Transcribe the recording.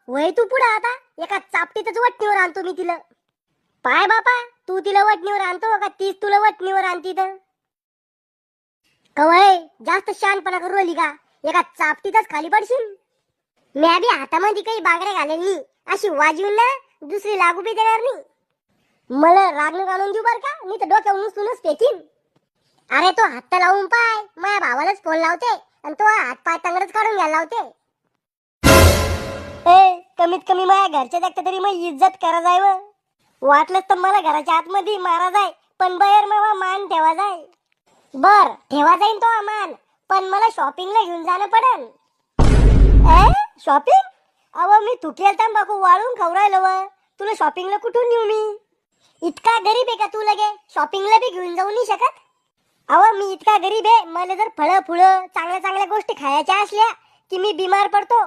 वय तू पुढे आता एका चापटीतच वटणीवर आणतो मी तिला. पाय बापा, तू तिला वटणीवर आणतो का तीच तुला वटणीवर आणती तर? कवय जास्त शहाणपणा करू राहिली का? एका चापटीतच खाली पडशील. मी बी हातामध्ये काही बागड्या घालेली अशी वाजवून ना दुसरी लागू बी देणार नाही. मला रागणं घालून देऊ बर का, मी तर डोक्यावर उचलूनच फेकीन. अरे तो हात लावून पाय, माझ्या भावालाच फोन लावते आणि तो हात पाय तंगडच काढून घ्यायला लावते. ए कमीत कमी माझ्या घरच्या देखता तरी मग इज्जत करा जाय. वाटलंच तर मला घराच्या आतमध्ये मारा जाय, पण बाहेर मग मान ठेवा जाय. बर ठेवा जाईन तो मान, पण मला शॉपिंगला घेऊन जाणं पडेल. शॉपिंग? अव मी थुकेल तंबाखू वाळून खाऊ राहिलो व तुला शॉपिंगला कुठून नेऊ मी? इतका गरीब आहे का तू लगे शॉपिंगला बी घेऊन जाऊ नाही शकत? अव मी इतका गरीब आहे, मला जर फळं फुळं चांगल्या चांगल्या गोष्टी खायच्या असल्या की मी बिमार पडतो